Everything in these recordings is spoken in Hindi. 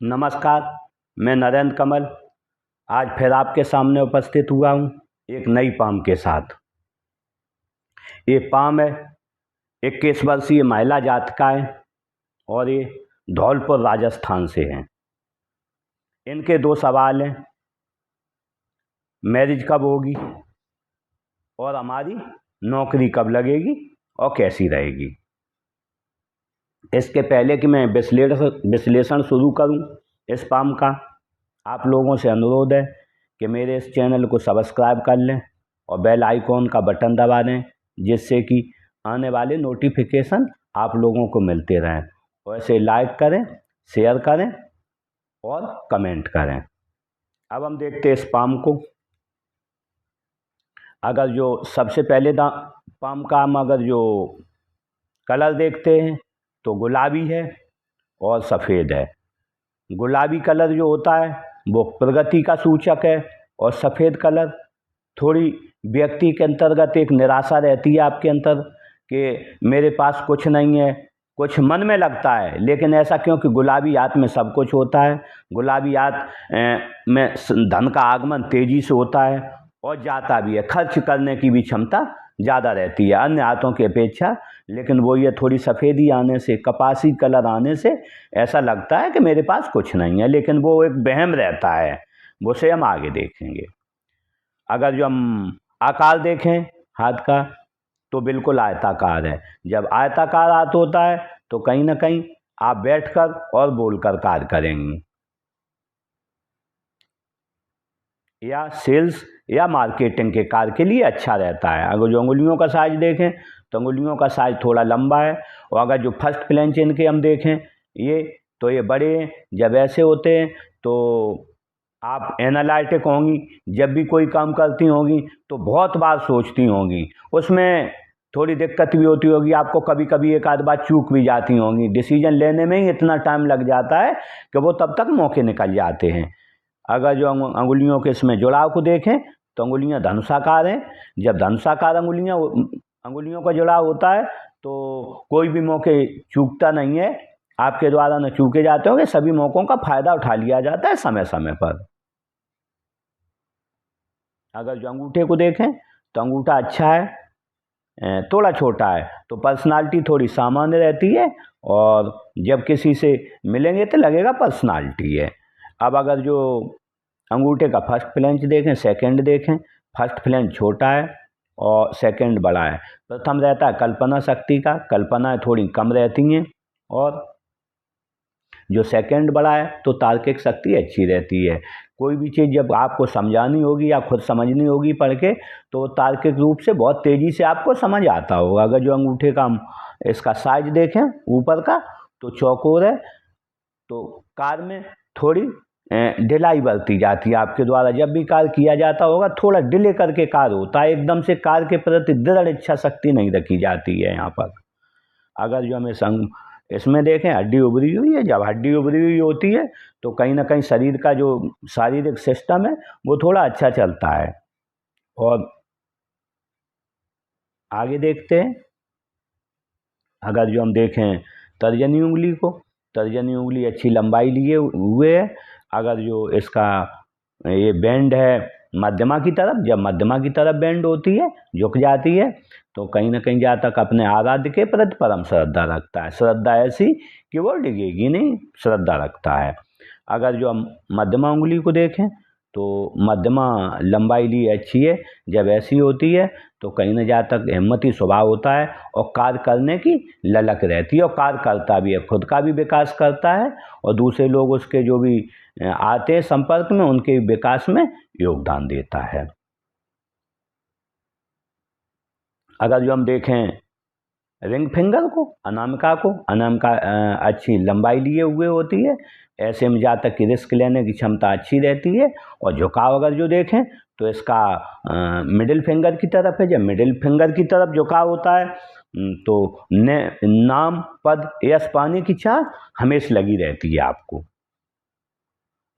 नमस्कार। मैं नरेंद्र कमल आज फिर आपके सामने उपस्थित हुआ हूँ एक नई पाम के साथ। ये पाम है 21 वर्षीय महिला जात का है और ये धौलपुर राजस्थान से हैं। इनके दो सवाल हैं, मैरिज कब होगी और हमारी नौकरी कब लगेगी और कैसी रहेगी। इसके पहले कि मैं विश्लेषण शुरू करूं इस पाम का, आप लोगों से अनुरोध है कि मेरे इस चैनल को सब्सक्राइब कर लें और बेल आइकॉन का बटन दबा दें, जिससे कि आने वाले नोटिफिकेशन आप लोगों को मिलते रहें। और इसे लाइक करें, शेयर करें और कमेंट करें। अब हम देखते हैं इस पाम को। अगर जो सबसे पहले पाम का हम अगर जो कलर देखते हैं तो गुलाबी है और सफ़ेद है। गुलाबी कलर जो होता है वो प्रगति का सूचक है और सफ़ेद कलर थोड़ी व्यक्ति के अंतर्गत एक निराशा रहती है आपके अंदर कि मेरे पास कुछ नहीं है, कुछ मन में लगता है। लेकिन ऐसा क्योंकि गुलाबी हाथ में सब कुछ होता है। गुलाबी हाथ में धन का आगमन तेज़ी से होता है और जाता भी है, खर्च करने की भी क्षमता ज़्यादा रहती है अन्य हाथों की अपेक्षा। लेकिन वो ये थोड़ी सफ़ेदी आने से, कपासी कलर आने से ऐसा लगता है कि मेरे पास कुछ नहीं है, लेकिन वो एक वहम रहता है। वो से हम आगे देखेंगे। अगर जो हम आकार देखें हाथ का तो बिल्कुल आयताकार है। जब आयताकार हाथ होता है तो कहीं ना कहीं आप बैठकर और बोलकर कार्य करेंगे या सेल्स या मार्केटिंग के कार्य के लिए अच्छा रहता है। अगर जो अंगुलियों का साइज देखें तो अंगुलियों का साइज थोड़ा लंबा है। और अगर जो फर्स्ट फ्लैंज इनके हम देखें ये बड़े हैं। जब ऐसे होते हैं तो आप एनालिटिक होंगी, जब भी कोई काम करती होंगी तो बहुत बार सोचती होंगी, उसमें थोड़ी दिक्कत भी होती होगी आपको, कभी कभी एक आध बार चूक भी जाती होंगी। डिसीजन लेने में ही इतना टाइम लग जाता है कि वो तब तक मौके निकल जाते हैं। अगर जो अंगुलियों के इसमें जुड़ाव को देखें तो अंगुलियां धनुषाकार हैं। जब धनुषाकार अंगुलियों का जुड़ाव होता है तो कोई भी मौके चूकता नहीं है, आपके द्वारा न चूके जाते होंगे, सभी मौकों का फायदा उठा लिया जाता है समय समय पर। अगर जो अंगूठे को देखें तो अंगूठा अच्छा है, थोड़ा छोटा है तो पर्सनालिटी थोड़ी सामान्य रहती है और जब किसी से मिलेंगे तो लगेगा पर्सनालिटी है। अब अगर जो अंगूठे का फर्स्ट फ्लैंज देखें, सेकंड देखें, फर्स्ट फ्लैंज छोटा है और सेकंड बड़ा है। प्रथम रहता है कल्पना शक्ति का, कल्पनाएं थोड़ी कम रहती हैं। और जो सेकंड बड़ा है तो तार्किक शक्ति अच्छी रहती है। कोई भी चीज़ जब आपको समझानी होगी या खुद समझनी होगी पढ़ के तो तार्किक रूप से बहुत तेज़ी से आपको समझ आता होगा। अगर जो अंगूठे का हम इसका साइज देखें ऊपर का तो चौकोर है, तो कार्य में थोड़ी ढिलाई बरती जाती है आपके द्वारा। जब भी कार्य किया जाता होगा थोड़ा डिले करके कार्य होता है, एकदम से कार्य के प्रति दृढ़ इच्छा शक्ति नहीं रखी जाती है यहाँ पर। अगर जो हमें इसमें देखें हड्डी उभरी हुई है। जब हड्डी उभरी हुई होती है तो कहीं ना कहीं शरीर का जो शारीरिक सिस्टम है वो थोड़ा अच्छा चलता है। और आगे देखते हैं। अगर जो हम देखें तर्जनी उंगली को, तर्जनी उंगली अच्छी लंबाई लिए हुए है। अगर जो इसका ये बैंड है मध्यमा की तरफ, जब मध्यमा की तरफ बैंड होती है, झुक जाती है, तो कहीं ना कहीं जहाँ तक अपने आराध्य के प्रति परम श्रद्धा रखता है। श्रद्धा ऐसी कि वो डिगेगी नहीं, श्रद्धा रखता है। अगर जो हम मध्यमा उंगली को देखें तो मध्यमा लंबाई लिए अच्छी है। जब ऐसी होती है तो कहीं ना जहाँ तक हिम्मती स्वभाव होता है और कार्य करने की ललक रहती है और कार्य करता भी है, खुद का भी विकास करता है और दूसरे लोग उसके जो भी आते हैं संपर्क में उनके विकास में योगदान देता है। अगर जो हम देखें रिंग फिंगर को, अनामिका को, अनामिका अच्छी लंबाई लिए हुए होती है। ऐसे में जहाँ तक कि रिस्क लेने की क्षमता अच्छी रहती है। और झुकाव अगर जो देखें तो इसका मिडिल फिंगर की तरफ है। जब मिडिल फिंगर की तरफ झुकाव होता है तो नाम पद यश पाने की चाह हमेशा लगी रहती है आपको।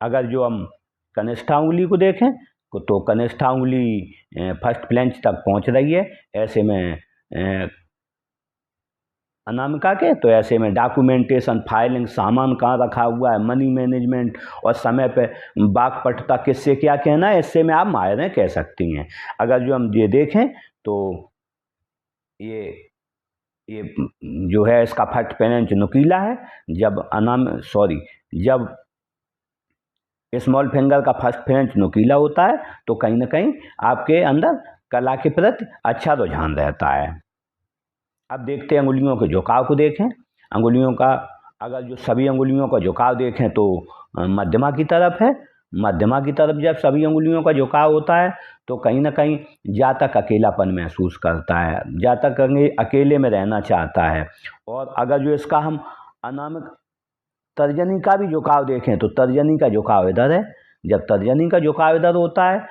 अगर जो हम कनिष्ठा उंगली को देखें तो कनिष्ठा उंगली फर्स्ट फ्लैंज तक पहुंच रही है। ऐसे में अनामिका के, तो ऐसे में डॉक्यूमेंटेशन, फाइलिंग, सामान कहाँ रखा हुआ है, मनी मैनेजमेंट और समय पे वाक्पटुता, किससे क्या कहना है, इससे में आप माहिर कह सकती हैं। अगर जो हम ये देखें तो ये जो है इसका फर्स्ट पेरेंट नुकीला है। जब स्मॉल फिंगर का फर्स्ट पेरेंट नुकीला होता है तो कहीं ना कहीं आपके अंदर कला के प्रति अच्छा रुझान रहता है। अब देखते हैं अंगुलियों के झुकाव को देखें। अंगुलियों का अगर जो सभी अंगुलियों का झुकाव देखें तो मध्यमा की तरफ है। मध्यमा की तरफ जब सभी अंगुलियों का झुकाव होता है तो कहीं ना कहीं जातक अकेलापन महसूस करता है, जातक अकेले में रहना चाहता है। और अगर जो इसका हम अनामिक तर्जनी का भी झुकाव देखें तो तर्जनी का झुकाव इधर है। जब तर्जनी का झुकाव इधर होता है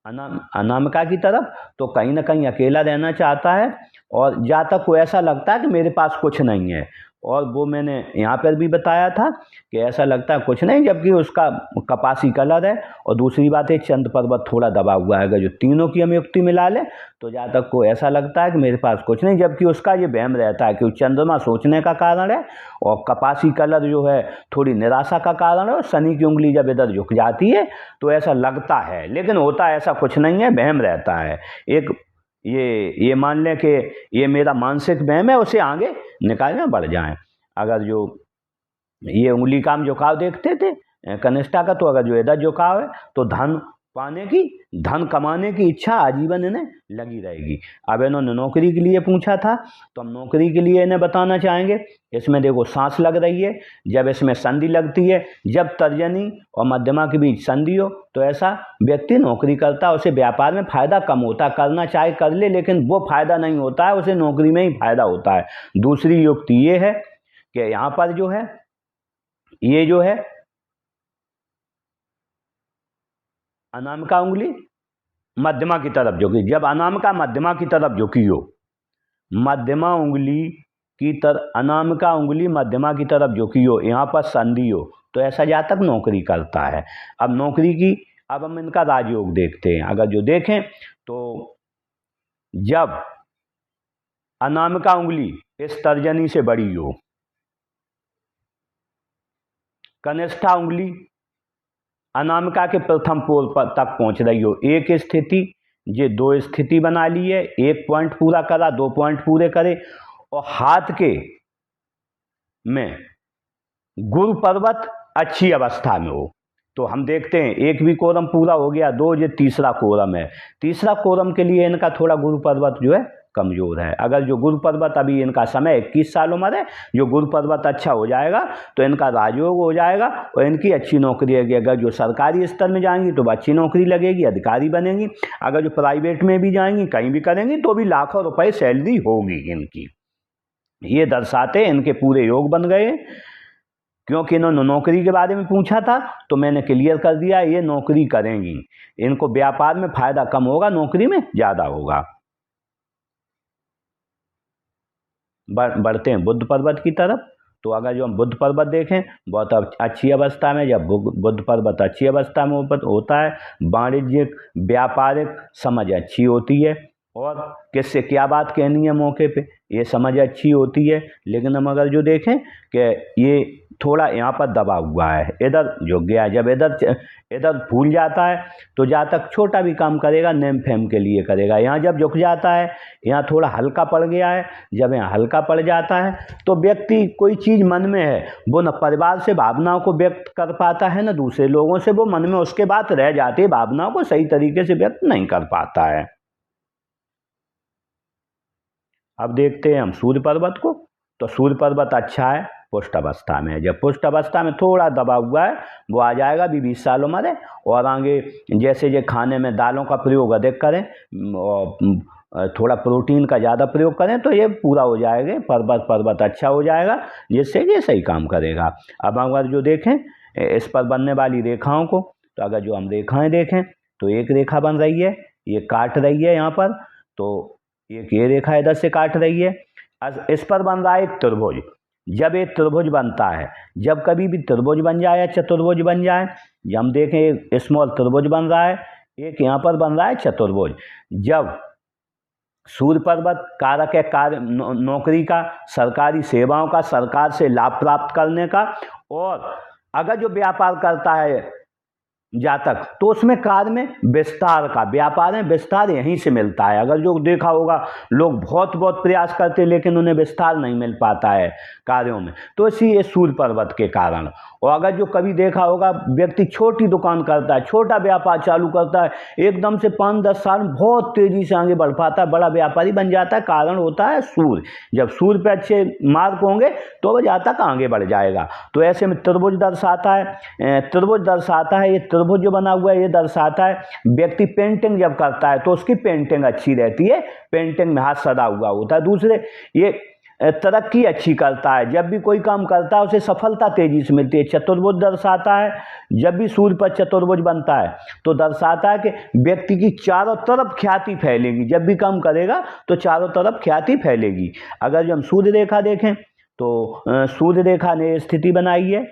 अनामिका की तरफ तो कहीं ना कहीं अकेला रहना चाहता है और जातक को ऐसा लगता है कि मेरे पास कुछ नहीं है। और वो मैंने यहाँ पर भी बताया था कि ऐसा लगता है कुछ नहीं, जबकि उसका कपासी कलर है। और दूसरी बात है चंद्र पर्वत थोड़ा दबा हुआ है। अगर जो तीनों की हम युक्ति मिला लें तो जातक को ऐसा लगता है कि मेरे पास कुछ नहीं, जबकि उसका ये वहम रहता है कि चंद्रमा सोचने का कारण है और कपासी कलर जो है थोड़ी निराशा का कारण है। और शनि की उंगली जब इधर झुक जाती है तो ऐसा लगता है, लेकिन होता ऐसा कुछ नहीं है, वहम रहता है। एक ये मान लें कि ये मेरा मानसिक वहम है, उसे आगे निकालना बढ़ जाए। अगर जो ये उंगली का हम झुकाव देखते थे कनिष्ठा का, तो अगर जो इधर झुकाव है तो धन कमाने की इच्छा आजीवन इन्हें लगी रहेगी। अब इन्होंने नौकरी के लिए पूछा था तो हम नौकरी के लिए इन्हें बताना चाहेंगे। इसमें देखो सांस लग रही है, जब इसमें संधि लगती है, जब तर्जनी और मध्यमा के बीच संधि हो तो ऐसा व्यक्ति नौकरी करता है, उसे व्यापार में फायदा कम होता है, करना चाहे कर ले लेकिन वो फायदा नहीं होता है, उसे नौकरी में ही फायदा होता है। दूसरी युक्ति ये है कि यहाँ पर जो है ये जो है अनामिका उंगली मध्यमा की तरफ झुकी, जब अनामिका मध्यमा की तरफ झुकी हो, मध्यमा उंगली की तरफ अनामिका उंगली मध्यमा की तरफ झुकी हो, यहाँ पर संधि हो तो ऐसा जातक नौकरी करता है। अब नौकरी की अब हम इनका राजयोग देखते हैं। अगर जो देखें तो जब अनामिका उंगली इस तर्जनी से बड़ी हो, कनिष्ठा उंगली अनामिका के प्रथम पोल पर तक पहुंच रही हो, एक स्थिति ये दो स्थिति बना ली है, एक पॉइंट पूरा करा, 2 पॉइंट पूरे करे और हाथ के में गुरु पर्वत अच्छी अवस्था में हो तो हम देखते हैं एक भी कोरम पूरा हो गया, 2 ये तीसरा कोरम है। तीसरा कोरम के लिए इनका थोड़ा गुरु पर्वत जो है कमजोर है। अगर जो गुरु पर्वत अभी इनका समय 21 साल उम्र है, जो गुरु पर्वत अच्छा हो जाएगा तो इनका राजयोग हो जाएगा और इनकी अच्छी नौकरी लगेगी। अगर जो सरकारी स्तर में जाएंगी तो अच्छी नौकरी लगेगी, अधिकारी बनेंगी। अगर जो प्राइवेट में भी जाएंगी, कहीं भी करेंगी तो भी लाखों रुपए सैलरी होगी इनकी। ये दर्शाते इनके पूरे योग बन गए। क्योंकि इन्होंने नौकरी के बारे में पूछा था तो मैंने क्लियर कर दिया, ये नौकरी करेंगी। इनको व्यापार में फायदा कम होगा, नौकरी में ज़्यादा होगा। बढ़ते हैं बुध पर्वत की तरफ। तो अगर जो हम बुध पर्वत देखें बहुत अच्छी अवस्था में, जब बुध पर्वत अच्छी अवस्था में होता है, वाणिज्यिक व्यापारिक समझ अच्छी होती है और किससे क्या बात कहनी है मौके पे ये समझ अच्छी होती है। लेकिन हम अगर जो देखें कि ये थोड़ा यहाँ पर दबा हुआ है, इधर झुक गया, जब इधर भूल जाता है तो जातक छोटा भी काम करेगा, नेम फेम के लिए करेगा। यहाँ जब झुक जाता है, यहाँ थोड़ा हल्का पड़ गया है, जब यहाँ हल्का पड़ जाता है तो व्यक्ति कोई चीज़ मन में है वो न परिवार से भावनाओं को व्यक्त कर पाता है, न दूसरे लोगों से, वो मन में उसके बात रह जाती है, भावनाओं को सही तरीके से व्यक्त नहीं कर पाता है। अब देखते हैं हम सूर्य पर्वत को। तो सूर्य पर्वत अच्छा है पुष्ट अवस्था में। जब पुष्ट अवस्था में थोड़ा दबा हुआ है वो आ जाएगा भी 20 साल उम्र है। और आगे जैसे जो खाने में दालों का प्रयोग अधिक करें और थोड़ा प्रोटीन का ज़्यादा प्रयोग करें तो ये पूरा हो जाएगा, पर्वत अच्छा हो जाएगा, जिससे ये सही काम करेगा। अब अगर जो देखें इस पर बनने वाली रेखाओं को, तो अगर जो हम रेखाएं देखें तो एक रेखा बन रही है, ये काट रही है यहाँ पर, तो एक ये रेखा इधर से काट रही है। इस पर बन रहा है एक त्रिभुज। जब एक त्रिभुज बनता है, जब कभी भी त्रिभुज बन जाए या चतुर्भुज बन जाए, जब हम देखें एक स्मॉल त्रिभुज बन रहा है, एक यहाँ पर बन रहा है चतुर्भुज, जब सूर्य पर्वत कारक है कार्य नौकरी का, सरकारी सेवाओं का, सरकार से लाभ प्राप्त करने का। और अगर जो व्यापार करता है जातक तो उसमें कार्य में विस्तार का, व्यापार में विस्तार यहीं से मिलता है। अगर जो देखा होगा लोग बहुत बहुत प्रयास करते हैं लेकिन उन्हें विस्तार नहीं मिल पाता है कार्यों में, तो इसी ये सूर्य पर्वत के कारण। और अगर जो कभी देखा होगा व्यक्ति छोटी दुकान करता है, छोटा व्यापार चालू करता है, एकदम से 5-10 साल में बहुत तेजी से आगे बढ़ पाता है, बड़ा व्यापारी बन जाता है, कारण होता है सूर्य। जब सूर्य पे अच्छे मार्क होंगे तो वह जातक आगे बढ़ जाएगा। तो ऐसे में त्रिभुज दर्शाता है, त्रिभुज दर्शाता है, ये त्रिभुज जो बना हुआ है ये दर्शाता है व्यक्ति पेंटिंग जब करता है तो उसकी पेंटिंग अच्छी रहती है, पेंटिंग में हाथ सदा हुआ होता है। दूसरे ये तरक्की अच्छी करता है, जब भी कोई काम करता है उसे सफलता तेजी से मिलती है। चतुर्भुज दर्शाता है, जब भी सूर्य पर चतुर्भुज बनता है तो दर्शाता है कि व्यक्ति की चारों तरफ ख्याति फैलेगी, जब भी काम करेगा तो चारों तरफ ख्याति फैलेगी। अगर जो हम सूर्य रेखा देखें तो सूर्य रेखा ने स्थिति बनाई है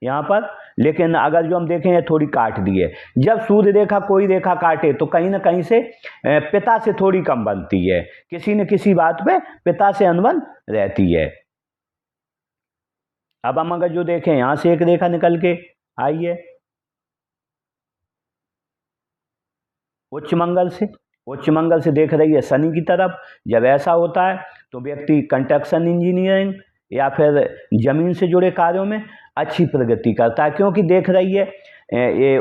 यहाँ पर, लेकिन अगर जो हम देखें थोड़ी काट दी है। जब सूर्य रेखा कोई रेखा काटे तो कहीं ना कहीं से पिता से थोड़ी कम बनती है, किसी न किसी बात पे पिता से अनबन रहती है। अब हम अगर जो देखें यहां से एक रेखा निकल के आई है उच्च मंगल से देख रही है शनि की तरफ। जब ऐसा होता है तो व्यक्ति कंस्ट्रक्शन इंजीनियरिंग या फिर जमीन से जुड़े कार्यों में अच्छी प्रगति करता है, क्योंकि देख रही है ये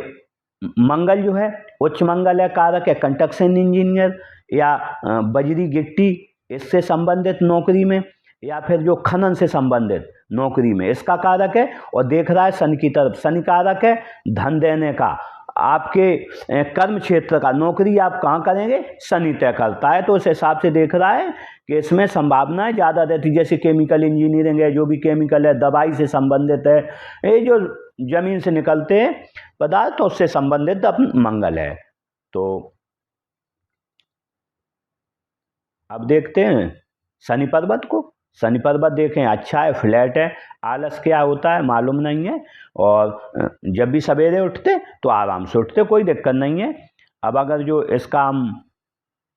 मंगल जो है उच्च मंगल है, कारक है कंस्ट्रक्शन इंजीनियर या बजरी गिट्टी इससे संबंधित नौकरी में, या फिर जो खनन से संबंधित नौकरी में इसका कारक है। और देख रहा है शनि की तरफ, शनि कारक है धन देने का, आपके कर्म क्षेत्र का, नौकरी आप कहाँ करेंगे शनि तय करता है। तो उस हिसाब से देख रहा है कि इसमें संभावनाएं ज़्यादा रहती, जैसे केमिकल इंजीनियरिंग है, जो भी केमिकल है, दवाई से संबंधित है, ये जो जमीन से निकलते हैं पदार्थ तो उससे संबंधित मंगल है। तो अब देखते हैं शनि पर्वत को। शनि पर्वत देखें अच्छा है, फ्लैट है, आलस क्या होता है मालूम नहीं है, और जब भी सवेरे उठते तो आराम से उठते, कोई दिक्कत नहीं है। अब अगर जो इसका हम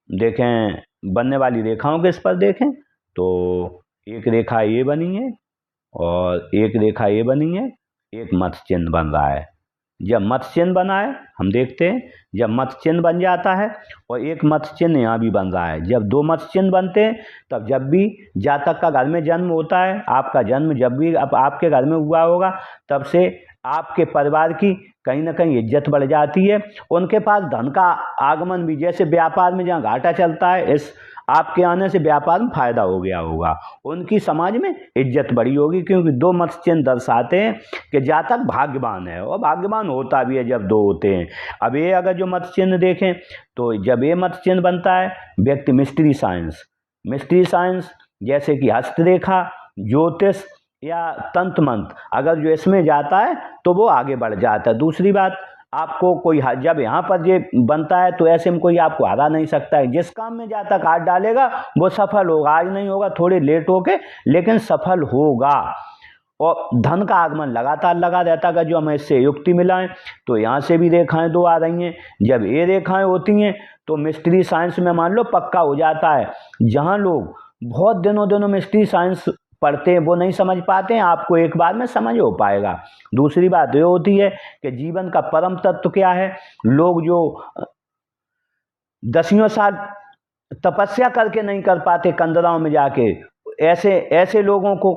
देखें बनने वाली रेखाओं के इस पर देखें तो एक रेखा ये बनी है और एक रेखा ये बनी है, एक मत्स्य चिन्ह बन रहा है। जब मत्स्य चिन्ह बना है हम देखते हैं, जब मत्स्य चिन्ह बन जाता है और एक मत्स्य चिन्ह यहाँ भी बन रहा है, जब दो मत्स्य चिन्ह बनते हैं तब जब भी जातक का घर में जन्म होता है, आपका जन्म जब भी आपके घर में हुआ होगा तब से आपके परिवार की कहीं ना कहीं इज्जत बढ़ जाती है। उनके पास धन का आगमन भी, जैसे व्यापार में जहाँ घाटा चलता है इस आपके आने से व्यापार में फायदा हो गया होगा, उनकी समाज में इज्जत बढ़ी होगी, क्योंकि दो मत्स्य चिन्ह दर्शाते हैं कि जातक भाग्यवान है, और भाग्यवान होता भी है जब दो होते हैं। अब ये अगर जो मत्स्य चिन्ह देखें तो जब ये मत्स्य चिन्ह बनता है व्यक्ति मिस्ट्री साइंस जैसे कि हस्तरेखा, ज्योतिष या तंत्र मंत्र अगर जो इसमें जाता है तो वो आगे बढ़ जाता है। दूसरी बात, आपको कोई जब यहाँ पर ये बनता है तो ऐसे में कोई आपको हरा नहीं सकता है। जिस काम में जातक हाथ डालेगा वो सफल होगा, आज नहीं होगा, थोड़े लेट होके लेकिन सफल होगा। और धन का आगमन लगातार लगा रहता है। अगर जो हम इससे युक्ति मिलाएं तो यहाँ से भी रेखाएं दो आ रही हैं, जब ये रेखाएं होती हैं तो मिस्ट्री साइंस में मान लो पक्का हो जाता है। जहाँ लोग बहुत दिनों मिस्ट्री साइंस पढ़ते हैं वो नहीं समझ पाते हैं, आपको एक बार में समझ हो पाएगा। दूसरी बात ये होती है कि जीवन का परम तत्व क्या है। लोग जो दसियों साल तपस्या करके नहीं कर पाते कंदराओं में जाके, ऐसे लोगों को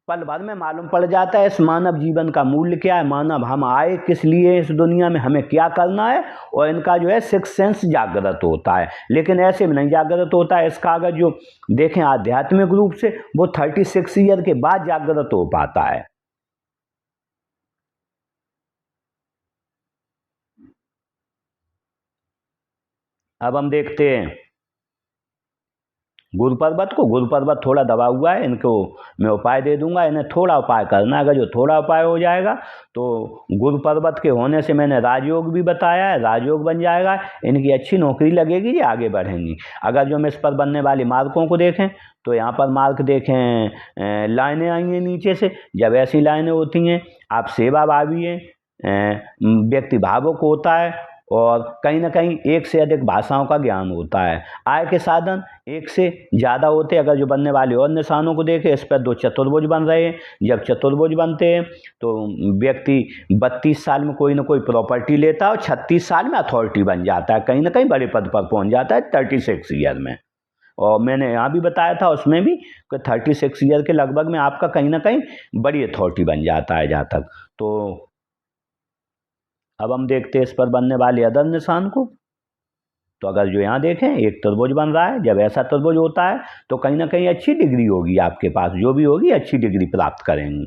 पल भर में मालूम पड़ जाता है इस मानव जीवन का मूल्य क्या है, मानव हम आए किस लिए इस दुनिया में, हमें क्या करना है, और इनका जो है सिक्स सेंस जागृत होता है। लेकिन ऐसे में नहीं जागृत होता है। इसका अगर जो देखें आध्यात्मिक रूप से वो 36 ईयर के बाद जागृत हो पाता है। अब हम देखते हैं गुरु पर्वत को। गुरु पर्वत थोड़ा दबा हुआ है, इनको मैं उपाय दे दूंगा, इन्हें थोड़ा उपाय करना। अगर जो थोड़ा उपाय हो जाएगा तो गुरु पर्वत के होने से मैंने राजयोग भी बताया है, राजयोग बन जाएगा, इनकी अच्छी नौकरी लगेगी, ये आगे बढ़ेंगी। अगर जो हम इस पर बनने वाली मार्कों को देखें तो यहाँ पर मार्क देखें लाइनें आई हैं नीचे से। जब ऐसी लाइनें होती हैं आप सेवा भावी हैं, व्यक्ति भावुक होता है और कहीं ना कहीं एक से अधिक भाषाओं का ज्ञान होता है। आय के साधन एक से ज़्यादा होते हैं। अगर जो बनने वाले और निशानों को देखें, इस पर 2 चतुर्भुज बन रहे हैं। जब चतुर्भुज बनते हैं तो व्यक्ति 32 साल में कोई ना कोई प्रॉपर्टी लेता है और 36 साल में अथॉरिटी बन जाता है, कहीं ना कहीं बड़े पद पर पहुंच जाता है 36 ईयर में। और मैंने यहाँ भी बताया था उसमें भी कि 36 ईयर के लगभग में आपका कहीं ना कहीं बड़ी अथॉरिटी बन जाता है जहाँ तक। तो अब हम देखते हैं इस पर बनने वाले अदर निशान को। तो अगर जो यहाँ देखें एक त्रिभुज बन रहा है, जब ऐसा त्रिभुज होता है तो कहीं ना कहीं अच्छी डिग्री होगी आपके पास, जो भी होगी अच्छी डिग्री प्राप्त करेंगे।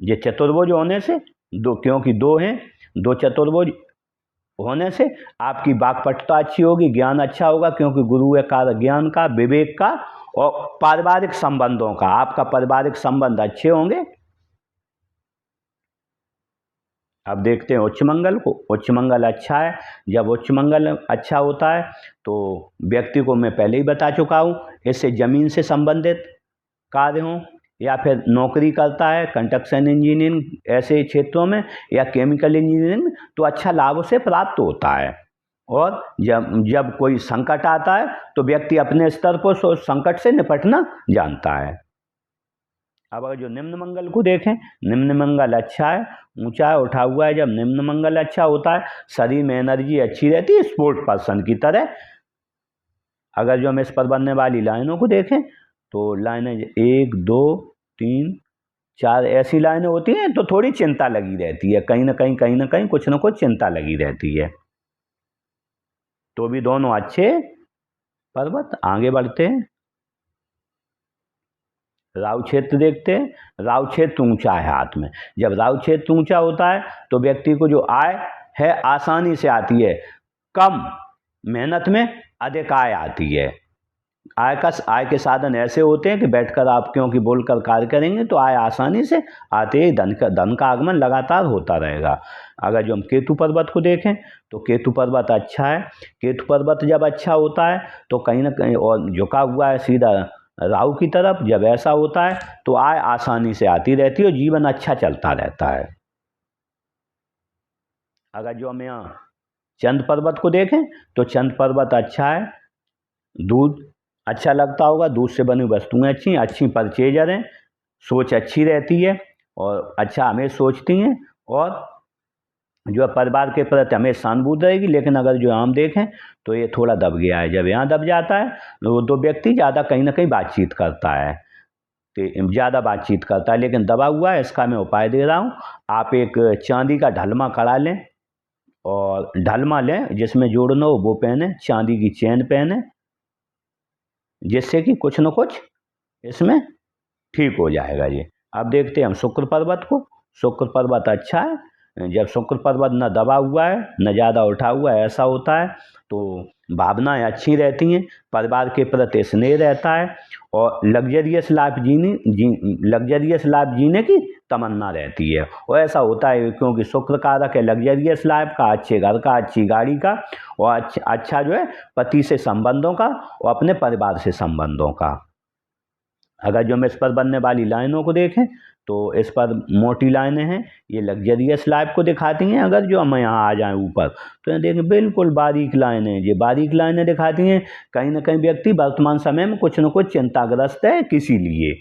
ये चतुर्भुज होने से दो, क्योंकि 2 हैं, 2 चतुर्भुज होने से आपकी वाक्पटुता अच्छी होगी, ज्ञान अच्छा होगा, क्योंकि गुरु है कारक ज्ञान का, विवेक का और पारिवारिक संबंधों का। आपका पारिवारिक संबंध अच्छे होंगे। अब देखते हैं उच्च मंगल को। उच्च मंगल अच्छा है। जब उच्च मंगल अच्छा होता है तो व्यक्ति को मैं पहले ही बता चुका हूँ, इससे जमीन से संबंधित कार्य हों या फिर नौकरी करता है कंस्ट्रक्शन इंजीनियरिंग ऐसे क्षेत्रों में या केमिकल इंजीनियरिंग में, तो अच्छा लाभ उसे प्राप्त होता है। और जब जब कोई संकट आता है तो व्यक्ति अपने स्तर पर उस संकट से निपटना जानता है। अब अगर जो निम्न मंगल को देखें, निम्न मंगल अच्छा है, ऊंचा है, उठा हुआ है। जब निम्न मंगल अच्छा होता है, शरीर में एनर्जी अच्छी रहती है, स्पोर्ट पर्सन की तरह। अगर जो हम इस पर बनने वाली लाइनों को देखें तो लाइनें 1 2 3 4 ऐसी लाइनें होती हैं तो थोड़ी चिंता लगी रहती है, कहीं ना कहीं कुछ ना कुछ चिंता लगी रहती है। तो भी दोनों अच्छे पर्वत। आगे बढ़ते हैं, राहु क्षेत्र देखते हैं। राहु क्षेत्र ऊंचा है हाथ में। जब राहु क्षेत्र ऊंचा होता है तो व्यक्ति को जो आय है आसानी से आती है, कम मेहनत में अधिक आय आती है। आय के साधन ऐसे होते हैं कि बैठकर आप क्योंकि बोलकर कार्य करेंगे तो आय आसानी से आते ही धन का आगमन लगातार होता रहेगा। अगर जो हम केतु पर्वत को देखें तो केतु पर्वत अच्छा है। केतु पर्वत जब अच्छा होता है तो कहीं ना कहीं और झुका हुआ है सीधा राहु की तरफ, जब ऐसा होता है तो आय आसानी से आती रहती है और जीवन अच्छा चलता रहता है। अगर जो हम यहाँ चंद पर्वत को देखें तो चंद पर्वत अच्छा है। दूध अच्छा लगता होगा, दूध से बनी वस्तुएं अच्छी परचेजर हैं, सोच अच्छी रहती है और अच्छा हमें सोचती हैं और जो परिवार के प्रति हमें सहानुभूति रहेगी। लेकिन अगर जो हम देखें तो ये थोड़ा दब गया है। जब यहाँ दब जाता है तो व्यक्ति ज़्यादा कहीं ना कहीं बातचीत करता है, तो ज़्यादा बातचीत करता है लेकिन दबा हुआ है। इसका मैं उपाय दे रहा हूँ। आप एक चांदी का ढलमा कड़ा लें और ढलमा लें जिसमें जोड़ना हो वो पहने, चांदी की चेन पहने, जिससे कि कुछ न कुछ इसमें ठीक हो जाएगा। ये अब देखते हैं हम शुक्र पर्वत को। शुक्र पर्वत अच्छा है। जब शुक्र पर्वत न दबा हुआ है न ज़्यादा उठा हुआ है, ऐसा होता है तो भावनाएं अच्छी रहती हैं, परिवार के प्रति स्नेह रहता है और लग्जरियस लाइफ जीने की तमन्ना रहती है। और ऐसा होता है क्योंकि शुक्र कारक है लग्जरियस लाइफ का, अच्छे घर का, अच्छी गाड़ी का और अच्छा जो है पति से संबंधों का और अपने परिवार से संबंधों का। अगर जो हम इस पर बनने वाली लाइनों को देखें तो इस पर मोटी लाइनें हैं, ये लग्जरियस लाइफ को दिखाती हैं। अगर जो हम यहाँ आ जाएं ऊपर तो ये देखें बिल्कुल बारीक लाइनें, ये बारीक लाइनें दिखाती हैं। कहीं ना कहीं व्यक्ति वर्तमान समय में कुछ न कुछ चिंताग्रस्त है किसी लिए।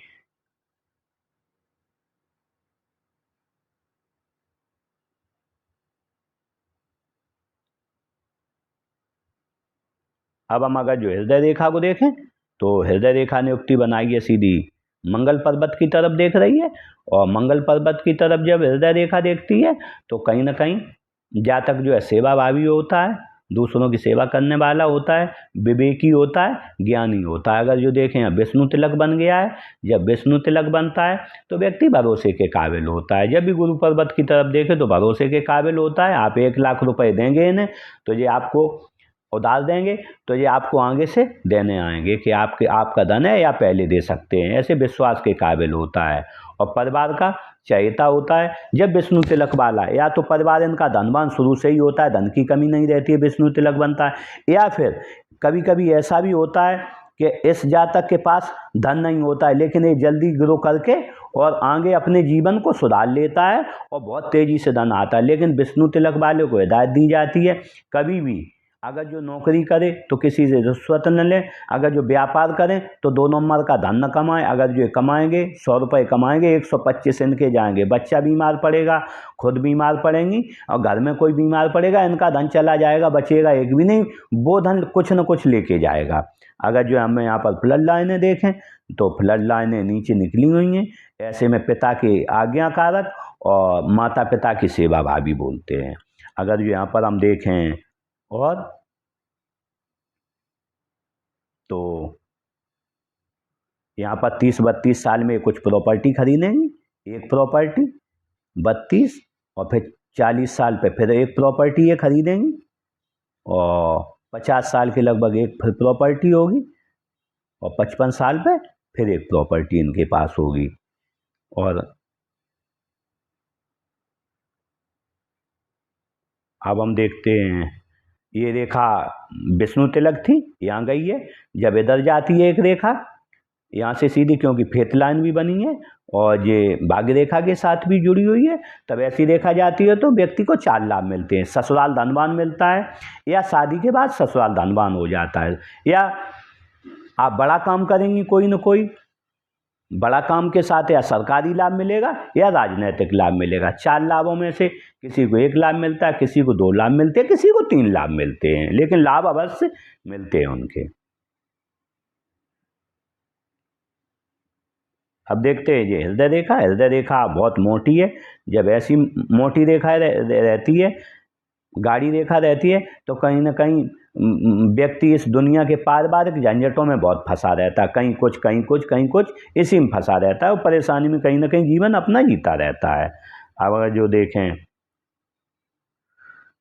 अब हम अगर जो हृदय रेखा को देखें तो हृदय रेखा ने युक्ति बनाई है सीधी मंगल पर्वत की तरफ देख रही है और मंगल पर्वत की तरफ जब हृदय रेखा देखती है तो कहीं ना कहीं जातक जो है सेवाभावी होता है, दूसरों की सेवा करने वाला होता है, विवेकी होता है, ज्ञानी होता है। अगर जो देखें यहाँ विष्णु तिलक बन गया है, जब विष्णु तिलक बनता है तो व्यक्ति भरोसे के काबिल होता है। जब भी गुरु पर्वत की तरफ देखे तो भरोसे के काबिल होता है। आप 1 लाख रुपए देंगे इन्हें तो ये आपको उधार देंगे तो ये आपको आगे से देने आएंगे कि आपका धन है या पहले दे सकते हैं, ऐसे विश्वास के काबिल होता है। और परिवार का चहेता होता है। जब विष्णु तिलक वाला है या तो परिवार इनका धनवान शुरू से ही होता है, धन की कमी नहीं रहती है, विष्णु तिलक बनता है, या फिर कभी कभी ऐसा भी होता है कि इस जातक के पास धन नहीं होता है लेकिन ये जल्दी ग्रो करके और आगे अपने जीवन को सुधार लेता है और बहुत तेज़ी से धन आता है। लेकिन विष्णु तिलक वाले को हिदायत दी जाती है, कभी भी अगर जो नौकरी करे तो किसी से रिश्वत न ले, अगर जो व्यापार करें तो 2 नंबर का धन न कमाएं। अगर जो कमाएंगे 100 रुपये कमाएंगे, 125 इनके जाएंगे, बच्चा बीमार पड़ेगा, खुद बीमार पड़ेंगी और घर में कोई बीमार पड़ेगा, इनका धन चला जाएगा, बचेगा एक भी नहीं, वो धन कुछ न कुछ लेके जाएगा। अगर जो हमें यहाँ पर फ्लड लाइनें देखें तो फ्लड लाइनें नीचे निकली हुई हैं, ऐसे में पिता के आज्ञाकारक और माता पिता की सेवा भावी बोलते हैं। अगर जो यहाँ पर हम देखें और तो यहाँ पर 30-32 साल में कुछ प्रॉपर्टी खरीदेंगी, एक प्रॉपर्टी 32 और फिर 40 साल पे फिर एक प्रॉपर्टी ये खरीदेंगी और 50 साल के लगभग एक फिर प्रॉपर्टी होगी और 55 साल पे फिर एक प्रॉपर्टी इनके पास होगी। और अब हम देखते हैं, ये रेखा विष्णु तिलक थी, यहाँ गई है, जब इधर जाती है एक रेखा यहाँ से सीधी, क्योंकि फेथ लाइन भी बनी है और ये भाग्य रेखा के साथ भी जुड़ी हुई है, तब ऐसी रेखा जाती है तो व्यक्ति को 4 लाभ मिलते हैं। ससुराल धनवान मिलता है, या शादी के बाद ससुराल धनवान हो जाता है, या आप बड़ा काम करेंगी, कोई न कोई बड़ा काम के साथ या सरकारी लाभ मिलेगा या राजनीतिक लाभ मिलेगा। 4 लाभों में से किसी को 1 लाभ मिलता है, किसी को 2 लाभ मिलते हैं, किसी को 3 लाभ मिलते हैं, लेकिन लाभ अवश्य मिलते हैं उनके। अब देखते हैं ये हृदय रेखा। हृदय रेखा बहुत मोटी है, जब ऐसी मोटी रेखा रहती है, गाढ़ी रेखा रहती है, तो कहीं ना कहीं व्यक्ति इस दुनिया के पारिवारिक झंझटों में बहुत फंसा रहता है, कहीं कुछ कहीं कुछ कहीं कुछ, इसी में फंसा रहता है और परेशानी में कहीं ना कहीं जीवन अपना जीता रहता है। अब अगर जो देखें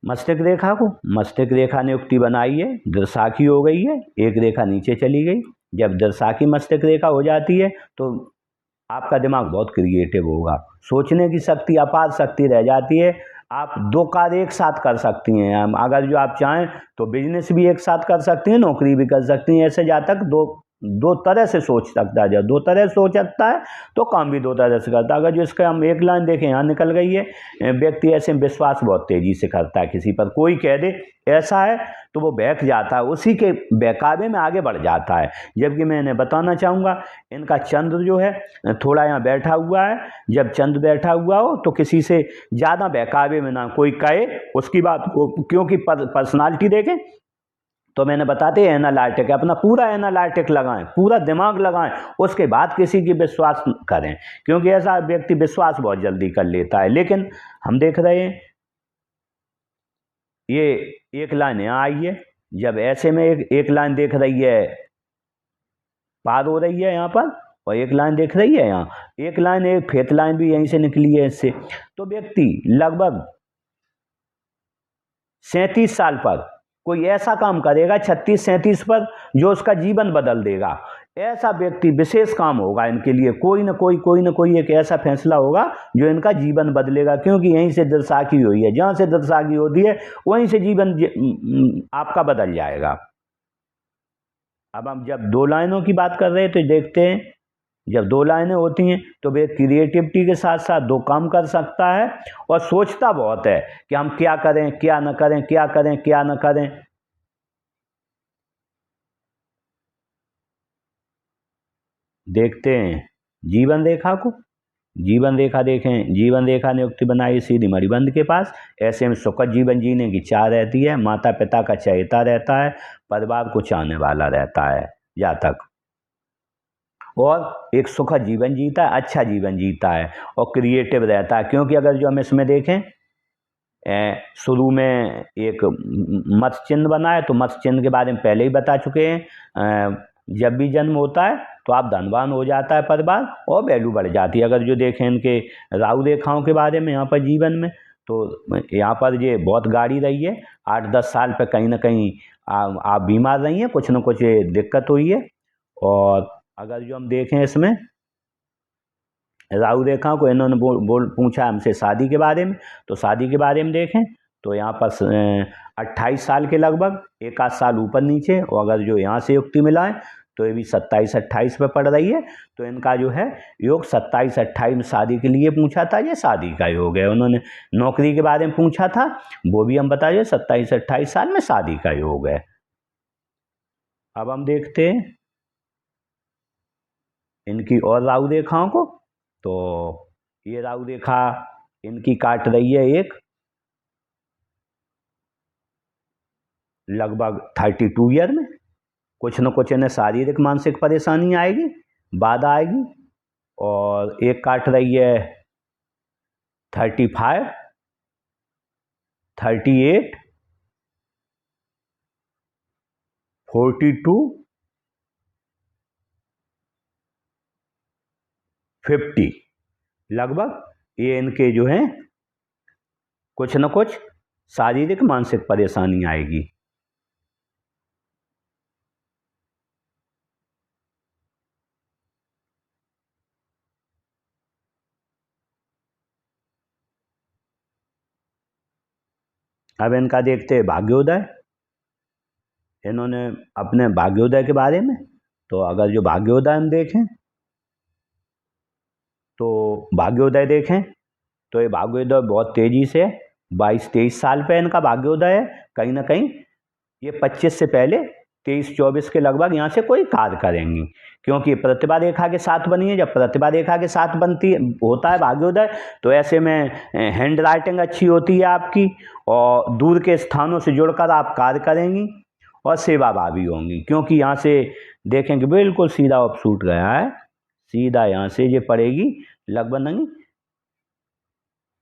मस्तिष्क रेखा को, मस्तिष्क रेखा ने युक्ति बनाई है, दृसाखी हो गई है, एक रेखा नीचे चली गई। जब दृसाखी मस्तिष्क रेखा हो जाती है तो आपका दिमाग बहुत क्रिएटिव होगा, सोचने की शक्ति, अपार शक्ति रह जाती है। आप 2 कार्य एक साथ कर सकती हैं। अगर जो आप चाहें तो बिजनेस भी एक साथ कर सकती हैं, नौकरी भी कर सकती हैं। ऐसे जहाँ तक दो तरह से सोच सकता है, जब 2 तरह से सोच सकता है तो काम भी 2 तरह से करता है। अगर जो इसका हम एक लाइन देखें, यहाँ निकल गई है, व्यक्ति ऐसे विश्वास बहुत तेजी से करता है, किसी पर कोई कह दे ऐसा है तो वो बहक जाता है, उसी के बहकावे में आगे बढ़ जाता है। जबकि मैं इन्हें बताना चाहूँगा, इनका चंद्र जो है थोड़ा यहाँ बैठा हुआ है, जब चंद्र बैठा हुआ हो तो किसी से ज़्यादा बहकावे में ना कोई कहे उसकी बात को, क्योंकि पर्सनालिटी देखें तो मैंने बताते हैं एनालिटिक, अपना पूरा एनालिटिक लगाएं, पूरा दिमाग लगाएं, उसके बाद किसी की विश्वास करें, क्योंकि ऐसा व्यक्ति विश्वास बहुत जल्दी कर लेता है। लेकिन हम देख रहे हैं ये एक लाइन यहाँ आई है, जब ऐसे में एक लाइन देख रही है पार हो रही है यहाँ पर, और एक लाइन देख रही है यहाँ, एक लाइन, एक फेथ लाइन भी यहीं से निकली है इससे, तो व्यक्ति लगभग 37 साल पर कोई ऐसा काम करेगा, 36-37 पर, जो उसका जीवन बदल देगा। ऐसा व्यक्ति, विशेष काम होगा इनके लिए, कोई ना कोई एक ऐसा फैसला होगा जो इनका जीवन बदलेगा, क्योंकि यहीं से दृसाखी हुई है। जहाँ से दृसाखी होती है वहीं से जीवन आपका बदल जाएगा। अब हम जब 2 लाइनों की बात कर रहे हैं तो देखते हैं, जब 2 लाइनें होती हैं तो वे क्रिएटिविटी के साथ साथ 2 काम कर सकता है और सोचता बहुत है कि हम क्या करें, क्या न करें, क्या करें, क्या न करें। देखते हैं जीवन रेखा को। जीवन रेखा देखें, जीवन रेखा ने युक्ति बनाई सीधी मणिबंध के पास। ऐसे में सुखद जीवन जीने की चाह रहती है, माता पिता का चहेता रहता है, परिवार को चाहने वाला रहता है जातक, और एक सुखद जीवन जीता है, अच्छा जीवन जीता है और क्रिएटिव रहता है। क्योंकि अगर जो हम इसमें देखें, शुरू में एक मत्स्य चिन्ह बना है, तो मत्स्य चिन्ह के बारे में पहले ही बता चुके हैं। जब भी जन्म होता है तो आप धनवान हो जाता है परिवार और वैल्यू बढ़ जाती है। अगर जो देखें इनके राहु रेखाओं के बारे में यहाँ पर जीवन में, तो यहाँ पर ये बहुत गाड़ी रही है, 8-10 साल पे कहीं ना कहीं आप बीमार रही हैं, कुछ न कुछ दिक्कत हुई है। और अगर जो हम देखें इसमें राहु रेखा को, इन्होंने पूछा हमसे शादी के बारे में, तो शादी के बारे में देखें तो यहाँ पर 28 साल के लगभग, 1 आध साल ऊपर नीचे, और अगर जो यहाँ से युक्ति मिलाएं तो ये भी 27-28 पे पड़ रही है। तो इनका जो है योग 27-28 में शादी के लिए पूछा था, ये शादी का योग है। उन्होंने नौकरी के बारे में पूछा था, वो भी हम बताइए 27-28 साल में शादी का योग है। अब हम देखते हैं इनकी और राहु रेखाओं को। तो ये राहु रेखा इनकी काट रही है एक लगभग 32 ईयर में। कुछ न कुछ इन्हें शारीरिक मानसिक परेशानी आएगी, बाधा आएगी। और एक काट रही है 35, 38, 42, 50 लगभग ये इनके जो हैं कुछ न कुछ शारीरिक मानसिक परेशानी आएगी। अब इनका देखते हैं भाग्योदय। इन्होंने अपने भाग्योदय के बारे में, तो अगर जो भाग्योदय हम देखें तो भाग्योदय देखें तो ये भाग्योदय बहुत तेजी से 22-23 साल पे इनका भाग्योदय है। कहीं ना कहीं ये 25 से पहले 23-24 के लगभग यहाँ से कोई कार्य करेंगी, क्योंकि प्रतिभा रेखा के साथ बनी है। जब प्रतिभा रेखा के साथ बनती होता है भाग्योदय, तो ऐसे में हैंड राइटिंग अच्छी होती है आपकी, और दूर के स्थानों से जुड़कर आप कार्य करेंगी और सेवाभावी होंगी। क्योंकि यहाँ से देखेंगे बिल्कुल सीधा ऑफशूट गया है, सीधा यहाँ से ये पड़ेगी लगभग नहीं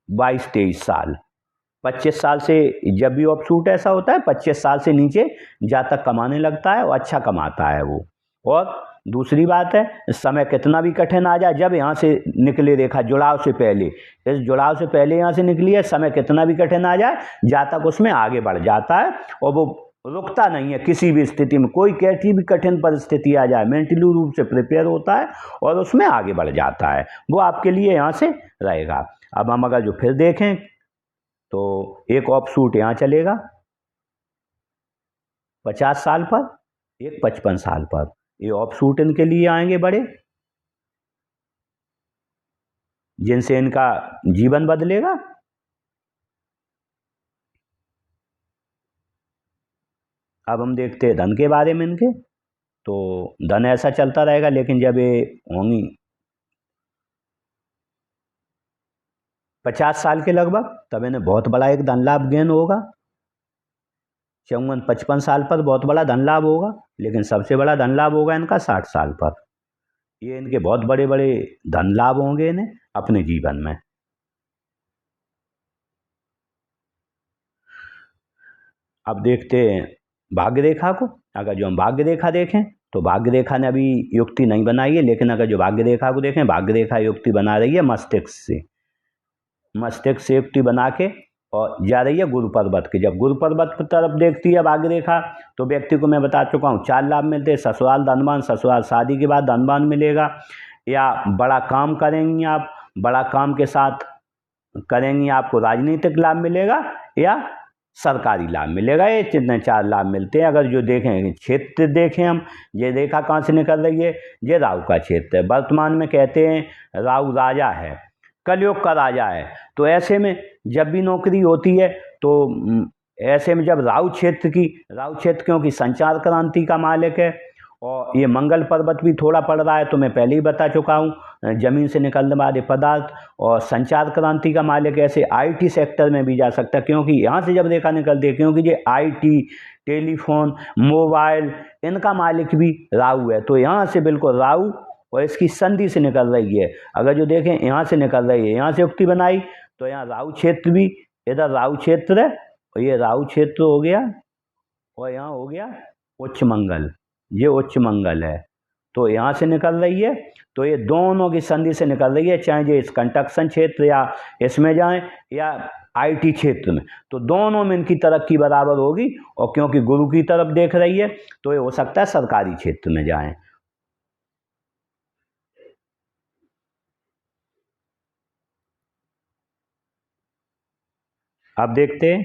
22-23 साल। 25 साल से जब भी ऑफशूट ऐसा होता है 25 साल से नीचे जहाँ तक कमाने लगता है और अच्छा कमाता है वो। और दूसरी बात है, समय कितना भी कठिन आ जाए, जब यहाँ से निकले रेखा जुड़ाव से पहले, इस जुड़ाव से पहले यहाँ से निकली है, समय कितना भी कठिन आ जाए जहाँ तक उसमें आगे बढ़ जाता है और वो रुकता नहीं है। किसी भी स्थिति में कोई कैसी भी कठिन परिस्थिति आ जाए, मेंटली रूप से प्रिपेयर होता है और उसमें आगे बढ़ जाता है। वो आपके लिए यहाँ से रहेगा। अब हम अगर जो फिर देखें तो एक ऑफशूट यहाँ चलेगा 50 साल पर, एक 55 साल पर। ये ऑफशूट इनके लिए आएंगे बड़े, जिनसे इनका जीवन बदलेगा। अब हम देखते हैं धन के बारे में इनके। तो धन ऐसा चलता रहेगा, लेकिन जब ये होंगी 50 साल के लगभग, तब इन्हें बहुत बड़ा एक धन लाभ गेन होगा। 54-55 साल पर बहुत बड़ा धन लाभ होगा, लेकिन सबसे बड़ा धन लाभ होगा इनका 60 साल पर। ये इनके बहुत बड़े बड़े धन लाभ होंगे इन्हें अपने जीवन में। अब देखते हैं भाग्य रेखा को। अगर जो हम भाग्य रेखा देखें तो भाग्य रेखा ने अभी युक्ति नहीं बनाई है, लेकिन अगर जो भाग्य रेखा को देखें, भाग्य रेखा युक्ति बना रही है मस्तिष्क से। मस्तिष्क से युक्ति बना के और जा रही है गुरु पर्वत की। जब गुरु पर्वत की तरफ देखती है भाग्य रेखा, तो व्यक्ति को मैं बता चुका हूँ 4 लाभ मिलते हैं। ससुराल धनवान, ससुराल शादी के बाद धनवान मिलेगा, या बड़ा काम करेंगी आप, बड़ा काम के साथ करेंगी आपको राजनीतिक लाभ मिलेगा, या सरकारी लाभ मिलेगा। ये जितने 4 लाभ मिलते हैं। अगर जो देखें क्षेत्र देखें हम, ये रेखा कहाँ से निकल रही है, ये राहु का क्षेत्र है। वर्तमान में कहते हैं राहु राजा है, कलयुग का राजा है। तो ऐसे में जब भी नौकरी होती है तो ऐसे में जब राहु क्षेत्र क्योंकि संचार क्रांति का मालिक है, और ये मंगल पर्वत भी थोड़ा पड़ रहा है, तो मैं पहले ही बता चुका हूँ जमीन से निकलने वाले पदार्थ, और संचार क्रांति का मालिक ऐसे आईटी सेक्टर में भी जा सकता है, क्योंकि यहाँ से जब रेखा निकलती है, क्योंकि ये आईटी, टेलीफोन, मोबाइल, इनका मालिक भी राहु है। तो यहाँ से बिल्कुल राहु और इसकी संधि से निकल रही है। अगर जो देखें यहाँ से निकल रही है, यहाँ से युक्ति बनाई, तो यहाँ राहु क्षेत्र भी, इधर राहु क्षेत्र है और ये राहु क्षेत्र हो गया, और यहाँ हो गया उच्च मंगल, ये उच्च मंगल है। तो यहाँ से निकल रही है, तो ये दोनों की संधि से निकल रही है, चाहे ये इस कंस्ट्रक्शन क्षेत्र या इसमें जाएं या आईटी क्षेत्र में, तो दोनों में इनकी तरक्की बराबर होगी। और क्योंकि गुरु की तरफ देख रही है, तो ये हो सकता है सरकारी क्षेत्र में जाएं। अब देखते हैं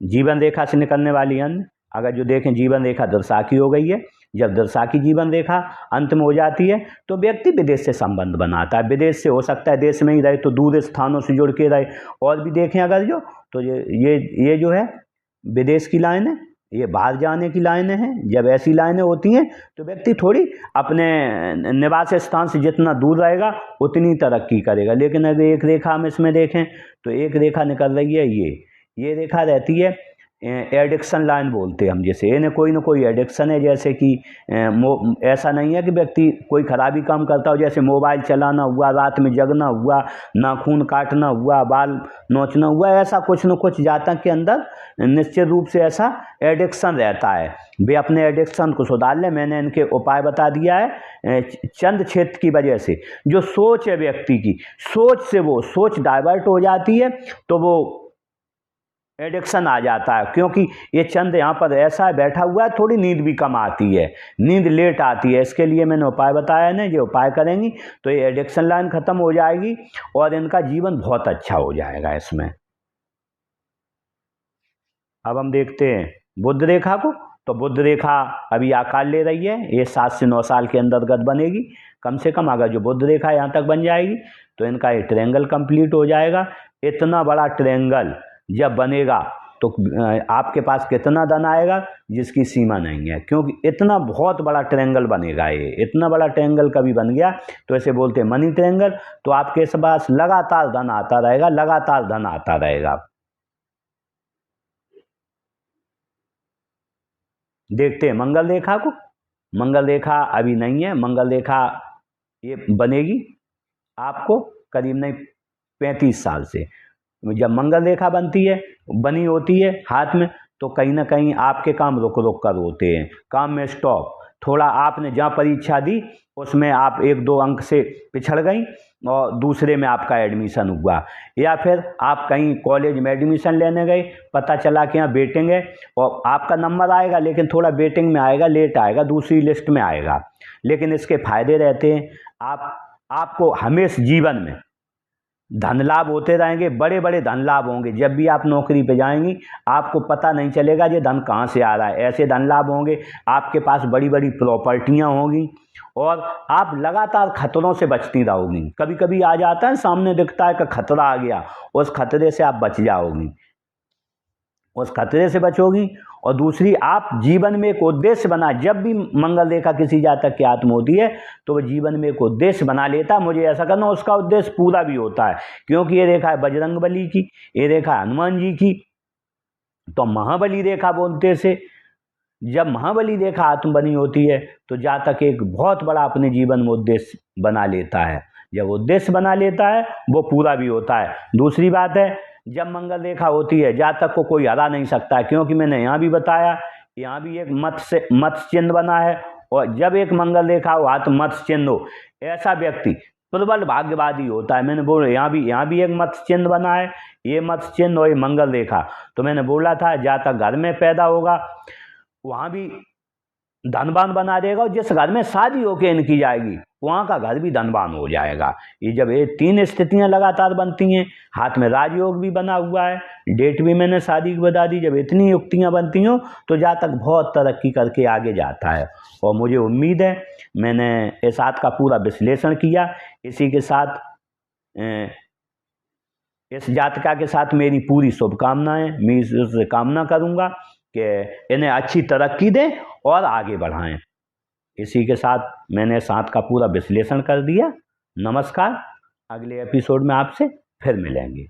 जीवन रेखा से निकलने वाली अन्य। अगर जो देखें जीवन रेखा दुर्साखी हो गई है, जब दशा की जीवन रेखा अंत में हो जाती है तो व्यक्ति विदेश से संबंध बनाता है। विदेश से हो सकता है देश में ही रहे तो दूर स्थानों से जुड़ के रहे। और भी देखें अगर जो तो ये जो है विदेश की लाइन है, ये बाहर जाने की लाइनें हैं। जब ऐसी लाइनें होती हैं तो व्यक्ति थोड़ी अपने निवास स्थान से जितना दूर रहेगा उतनी तरक्की करेगा। लेकिन अगर एक रेखा हम इसमें देखें तो एक रेखा निकल रही है, ये रेखा रहती है एडिक्शन लाइन बोलते हैं हम, जैसे इन्हें कोई ना कोई एडिक्शन है। जैसे कि ऐसा नहीं है कि व्यक्ति कोई खराबी काम करता हो, जैसे मोबाइल चलाना हुआ, रात में जगना हुआ, नाखून काटना हुआ, बाल नोचना हुआ, ऐसा कुछ न कुछ जातक के अंदर निश्चित रूप से ऐसा एडिक्शन रहता है। वे अपने एडिक्शन को सुधार लें। मैंने इनके उपाय बता दिया है। चंद्र क्षेत्र की वजह से जो सोच है व्यक्ति की, सोच से वो सोच डाइवर्ट हो जाती है तो वो एडिक्शन आ जाता है। क्योंकि ये चंद्र यहाँ पर ऐसा है बैठा हुआ है, थोड़ी नींद भी कम आती है, नींद लेट आती है। इसके लिए मैंने उपाय बताया ना, ये उपाय करेंगी तो ये एडिक्शन लाइन खत्म हो जाएगी और इनका जीवन बहुत अच्छा हो जाएगा। इसमें अब हम देखते हैं बुध रेखा को। तो बुध रेखा अभी आकार ले रही है, ये 7 से 9 साल के अंतर्गत बनेगी कम से कम। अगर जो बुध रेखा यहाँ तक बन जाएगी तो इनका ये ट्रायंगल कंप्लीट हो जाएगा। इतना बड़ा ट्रायंगल जब बनेगा तो आपके पास कितना धन आएगा जिसकी सीमा नहीं है। क्योंकि इतना बहुत बड़ा ट्रायंगल बनेगा, ये इतना बड़ा ट्रायंगल कभी बन गया तो ऐसे बोलते हैं मनी ट्रायंगल। तो आपके पास लगातार धन आता रहेगा, लगातार धन आता रहेगा। देखते हैं मंगल रेखा को। मंगल रेखा अभी नहीं है, मंगल रेखा ये बनेगी आपको करीब नहीं 35 साल से। जब मंगल रेखा बनी होती है हाथ में तो कहीं ना कहीं आपके काम रुक रुक कर होते हैं, काम में स्टॉप। थोड़ा आपने जहाँ परीक्षा दी उसमें आप 1-2 अंक से पिछड़ गई और दूसरे में आपका एडमिशन हुआ, या फिर आप कहीं कॉलेज में एडमिशन लेने गए, पता चला कि यहाँ वेटिंग है और आपका नंबर आएगा लेकिन थोड़ा वेटिंग में आएगा, लेट आएगा, दूसरी लिस्ट में आएगा। लेकिन इसके फायदे रहते हैं, आपको हमेशा जीवन में धन लाभ होते रहेंगे, बड़े बड़े धन लाभ होंगे। जब भी आप नौकरी पे जाएंगी आपको पता नहीं चलेगा ये धन कहाँ से आ रहा है। ऐसे धन लाभ होंगे, आपके पास बड़ी बड़ी प्रॉपर्टियाँ होंगी और आप लगातार खतरों से बचती रहोगी। कभी कभी आ जाता है सामने दिखता है कि खतरा आ गया, उस खतरे से आप बच जाओगी, उस खतरे से बचोगी। और दूसरी, आप जीवन में एक उद्देश्य बना। जब भी मंगल रेखा किसी जातक की आत्म होती है तो वो जीवन में एक उद्देश्य बना लेता है, मुझे ऐसा करना, उसका उद्देश्य पूरा भी होता है। क्योंकि ये रेखा है बजरंगबली की, ये रेखा है हनुमान जी की। तो महाबली रेखा बोलते से जब महाबली रेखा आत्म बनी होती है तो जातक एक बहुत बड़ा अपने जीवन में उद्देश्य बना लेता है। जब उद्देश्य बना लेता है वो पूरा भी होता है। दूसरी बात है, जब मंगल रेखा होती है जातक को कोई हरा नहीं सकता है। क्योंकि मैंने यहाँ भी बताया, यहाँ भी एक मत्स्य चिन्ह बना है, और जब एक मंगल रेखा हो हाथ मत्स्य चिन्ह हो, ऐसा व्यक्ति प्रबल भाग्यवादी होता है। मैंने बोला यहाँ भी एक मत्स्य चिन्ह बना है, ये मत्स्य चिन्ह और ये मंगल रेखा। तो मैंने बोला था जातक घर में पैदा होगा वहाँ भी धनवान बना देगा, और जिस घर में शादी होकर इनकी जाएगी वहाँ का घर भी धनवान हो जाएगा। ये जब ये 3 स्थितियाँ लगातार बनती हैं, हाथ में राजयोग भी बना हुआ है, डेट भी मैंने शादी की बता दी, जब इतनी युक्तियाँ बनती हों तो जातक बहुत तरक्की करके आगे जाता है। और मुझे उम्मीद है मैंने इस हाथ का पूरा विश्लेषण किया। इसी के साथ इस जातका के साथ मेरी पूरी शुभकामनाएं, मैं इससे कामना करूँगा कि इन्हें अच्छी तरक्की दें और आगे बढ़ाएं। इसी के साथ मैंने साथ का पूरा विश्लेषण कर दिया। नमस्कार, अगले एपिसोड में आपसे फिर मिलेंगे।